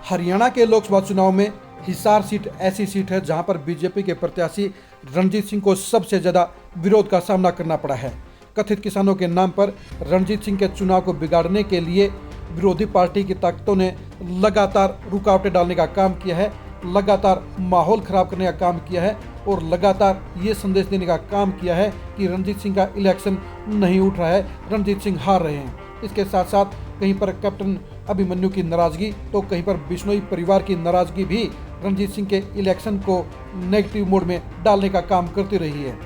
हरियाणा के लोकसभा चुनाव में हिसार सीट ऐसी सीट है जहां पर बीजेपी के प्रत्याशी रणजीत सिंह को सबसे ज़्यादा विरोध का सामना करना पड़ा है। कथित किसानों के नाम पर रणजीत सिंह के चुनाव को बिगाड़ने के लिए विरोधी पार्टी की ताकतों ने लगातार रुकावटें डालने का काम किया है, लगातार माहौल खराब करने का काम किया है और लगातार ये संदेश देने का काम किया है कि रणजीत सिंह का इलेक्शन नहीं उठ रहा है, रणजीत सिंह हार रहे हैं। इसके साथ साथ कहीं पर कैप्टन अभिमन्यु की नाराजगी तो कहीं पर बिश्नोई परिवार की नाराजगी भी रणजीत सिंह के इलेक्शन को नेगेटिव मोड में डालने का काम करती रही है।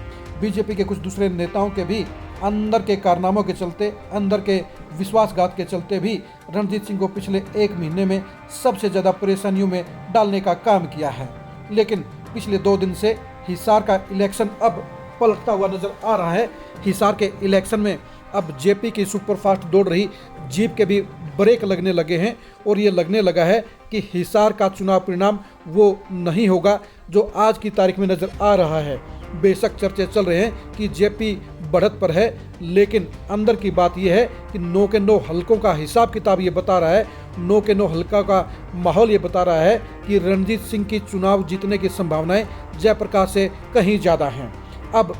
बीजेपी के कुछ दूसरे नेताओं के भी अंदर के कारनामों के चलते, अंदर के विश्वासघात के चलते भी रणजीत सिंह को पिछले एक महीने में सबसे ज़्यादा परेशानियों में डालने का काम किया है। लेकिन पिछले 2 दिन से हिसार का इलेक्शन अब पलटता हुआ नजर आ रहा है। हिसार के इलेक्शन में अब जेपी की सुपरफास्ट दौड़ रही जीप के भी ब्रेक लगने लगे हैं और ये लगने लगा है कि हिसार का चुनाव परिणाम वो नहीं होगा जो आज की तारीख में नज़र आ रहा है। बेशक चर्चे चल रहे हैं कि जेपी बढ़त पर है, लेकिन अंदर की बात यह है कि 9 के 9 हलकों का हिसाब किताब ये बता रहा है, 9 के 9 हलका का माहौल ये बता रहा है कि रणजीत सिंह की चुनाव जीतने की संभावनाएं जयप्रकाश से कहीं ज़्यादा हैं। अब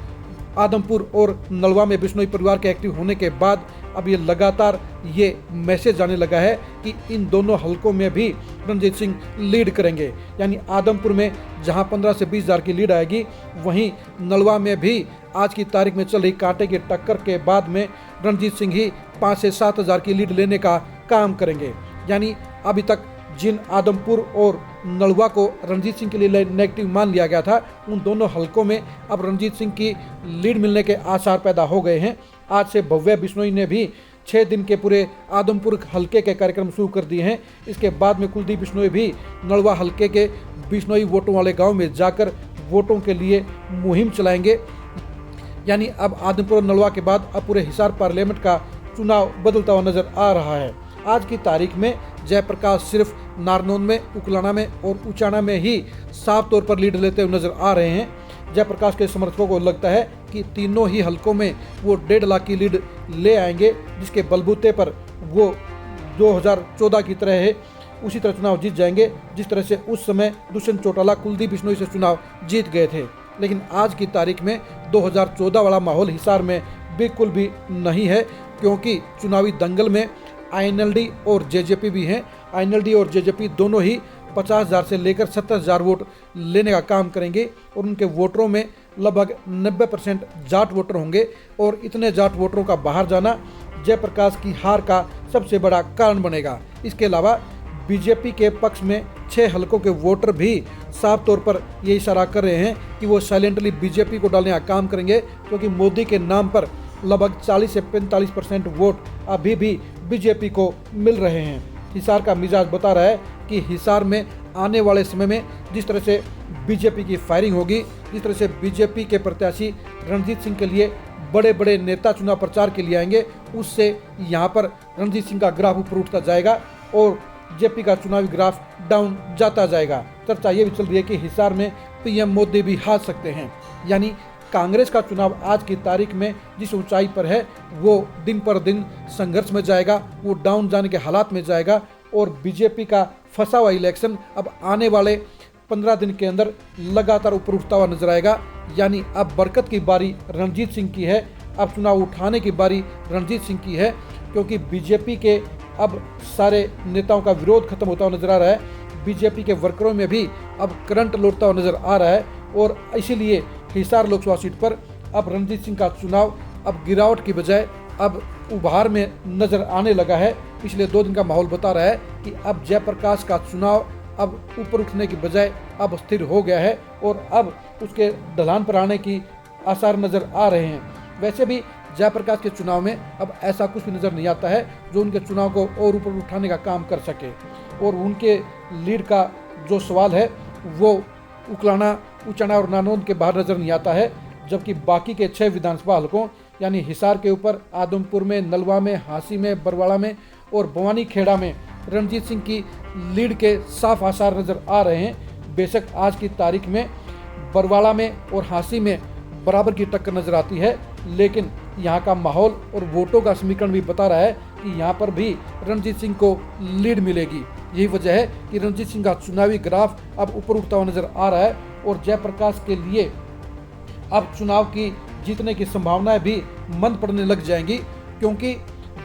आदमपुर और नलवा में बिश्नोई परिवार के एक्टिव होने के बाद अब ये लगातार ये मैसेज आने लगा है कि इन दोनों हलकों में भी रणजीत सिंह लीड करेंगे। यानी आदमपुर में जहां 15 से 20 हज़ार की लीड आएगी, वहीं नलवा में भी आज की तारीख में चल रही कांटे की टक्कर के बाद में रणजीत सिंह ही 5 से 7 हज़ार की लीड लेने का काम करेंगे। यानी अभी तक जिन आदमपुर और नलवा को रणजीत सिंह के लिए नेगेटिव मान लिया गया था, उन दोनों हलकों में अब रणजीत सिंह की लीड मिलने के आसार पैदा हो गए हैं। आज से भव्य बिश्नोई ने भी 6 दिन के पूरे आदमपुर हलके के कार्यक्रम शुरू कर दिए हैं। इसके बाद में कुलदीप बिश्नोई भी नलवा हलके के बिश्नोई वोटों वाले गाँव में जाकर वोटों के लिए मुहिम चलाएंगे। यानी अब आदमपुर और नलवा के बाद अब पूरे हिसार पार्लियामेंट का चुनाव बदलता हुआ नजर आ रहा है। आज की तारीख में जयप्रकाश सिर्फ नारनौंद में, उकलाना में और उचाना में ही साफ तौर पर लीड लेते हुए नजर आ रहे हैं। जयप्रकाश के समर्थकों को लगता है कि तीनों ही हलकों में वो 1.5 लाख की लीड ले आएंगे, जिसके बलबूते पर वो 2014 की तरह है उसी तरह चुनाव जीत जाएंगे जिस तरह से उस समय दुष्यंत चौटाला कुलदीप बिश्नोई से चुनाव जीत गए थे। लेकिन आज की तारीख में 2014 वाला माहौल हिसार में बिल्कुल भी नहीं है, क्योंकि चुनावी दंगल में आईएनएलडी और जेजेपी भी हैं। आईएनएलडी और जेजेपी दोनों ही 50,000 से लेकर 70,000 वोट लेने का काम करेंगे और उनके वोटरों में लगभग 90% जाट वोटर होंगे और इतने जाट वोटरों का बाहर जाना जयप्रकाश की हार का सबसे बड़ा कारण बनेगा। इसके अलावा बीजेपी के पक्ष में 6 हलकों के वोटर भी साफ तौर पर ये इशारा कर रहे हैं कि वो साइलेंटली बीजेपी को डालने का काम करेंगे, क्योंकि मोदी के नाम पर लगभग 40 से 45% वोट अभी भी बीजेपी को मिल रहे हैं। हिसार का मिजाज बता रहा है कि हिसार में आने वाले समय में जिस तरह से बीजेपी की फायरिंग होगी, जिस तरह से बीजेपी के प्रत्याशी रणजीत सिंह के लिए बड़े बड़े नेता चुनाव प्रचार के लिए आएंगे, उससे यहाँ पर रणजीत सिंह का ग्राफ ऊपर उठता जाएगा और जेपी का चुनावी ग्राफ डाउन जाता जाएगा। चर्चा ये भी चल रही है कि हिसार में पीएम मोदी भी हार सकते हैं। यानी कांग्रेस का चुनाव आज की तारीख में जिस ऊंचाई पर है वो दिन पर दिन संघर्ष में जाएगा, वो डाउन जाने के हालात में जाएगा और बीजेपी का फंसा हुआ इलेक्शन अब आने वाले 15 दिन के अंदर लगातार ऊपर उठता हुआ नजर आएगा। यानी अब बरकत की बारी रणजीत सिंह की है, अब चुनाव उठाने की बारी रणजीत सिंह की है, क्योंकि बीजेपी के अब सारे नेताओं का विरोध खत्म होता हुआ नजर आ रहा है। बीजेपी के वर्करों में भी अब करंट लौटता हुआ नजर आ रहा है और इसीलिए हिसार लोकसभा सीट पर अब रणजीत सिंह का चुनाव अब गिरावट की बजाय अब उभार में नजर आने लगा है। पिछले 2 दिन का माहौल बता रहा है कि अब जयप्रकाश का चुनाव अब ऊपर उठने की बजाय अब स्थिर हो गया है और अब उसके ढलान पर आने की आसार नजर आ रहे हैं। वैसे भी जयप्रकाश के चुनाव में अब ऐसा कुछ भी नजर नहीं आता है जो उनके चुनाव को और ऊपर उठाने का काम कर सके, और उनके लीड का जो सवाल है वो उकलाना, उचाना और नारनौंद के बाहर नजर नहीं आता है, जबकि बाकी के 6 विधानसभा हलकों यानी हिसार के ऊपर आदमपुर में, नलवा में, हांसी में, बरवाड़ा में और भवानी खेड़ा में रणजीत सिंह की लीड के साफ आसार नजर आ रहे हैं। बेशक आज की तारीख में बरवाड़ा में और हांसी में बराबर की टक्कर नजर आती है, लेकिन यहाँ का माहौल और वोटों का समीकरण भी बता रहा है कि यहाँ पर भी रणजीत सिंह को लीड मिलेगी। यही वजह है कि रणजीत सिंह का चुनावी ग्राफ अब ऊपर उठता हुआ नजर आ रहा है और जयप्रकाश के लिए अब चुनाव की जीतने की संभावनाएं भी मंद पड़ने लग जाएंगी, क्योंकि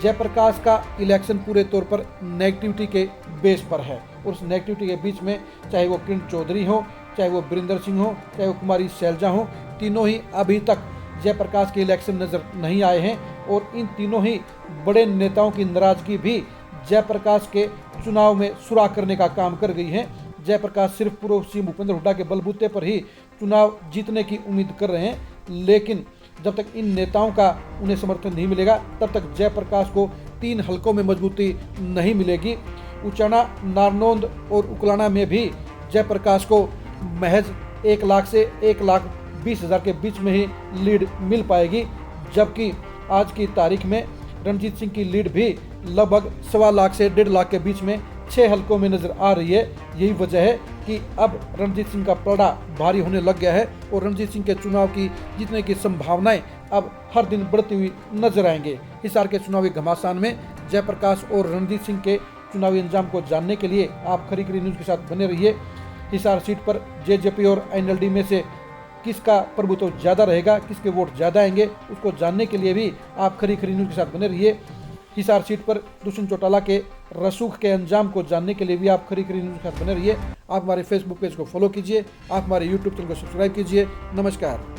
जयप्रकाश का इलेक्शन पूरे तौर पर नेगेटिविटी के बेस पर है और उस नेगेटिविटी के बीच में चाहे वो किरण चौधरी हो, चाहे वो वीरेंद्र सिंह हो, चाहे वो कुमारी शैलजा हो, तीनों ही अभी तक जयप्रकाश के इलेक्शन नजर नहीं आए हैं और इन तीनों ही बड़े नेताओं की नाराजगी भी जयप्रकाश के चुनाव में सुराख करने का काम कर गई है। जयप्रकाश सिर्फ पूर्व सीएम भूपेंद्र हुड्डा के बलबूते पर ही चुनाव जीतने की उम्मीद कर रहे हैं, लेकिन जब तक इन नेताओं का उन्हें समर्थन नहीं मिलेगा तब तक जयप्रकाश को 3 हलकों में मजबूती नहीं मिलेगी। उचाना, नारनौंद और उकलाना में भी जयप्रकाश को महज 1 लाख से 1,20,000 के बीच में ही लीड मिल पाएगी, जबकि आज की तारीख में रणजीत सिंह की लीड भी लगभग 1.25 लाख से 1.5 लाख के बीच में 6 हलकों में नजर आ रही है। यही वजह है कि अब रणजीत सिंह का पलड़ा भारी होने लग गया है और रणजीत सिंह के चुनाव की जीतने की संभावनाएं अब हर दिन बढ़ती हुई नजर आएंगे। हिसार के चुनावी घमासान में जयप्रकाश और रणजीत सिंह के चुनावी अंजाम को जानने के लिए आप खरी खरी न्यूज़ के साथ बने रहिए। हिसार सीट पर जेजेपी और एनएलडी में से किसका प्रभुत्व ज़्यादा रहेगा, किसके वोट ज़्यादा आएंगे, उसको जानने के लिए भी आप खरी खरी न्यूज़ के साथ बने रहिए। हिसार सीट पर दुष्यंत चौटाला के रसूख के अंजाम को जानने के लिए भी आप खरी खरी न्यूज़ के साथ बने रहिए। आप हमारे फेसबुक पेज को फॉलो कीजिए, आप हमारे यूट्यूब चैनल को सब्सक्राइब कीजिए। नमस्कार।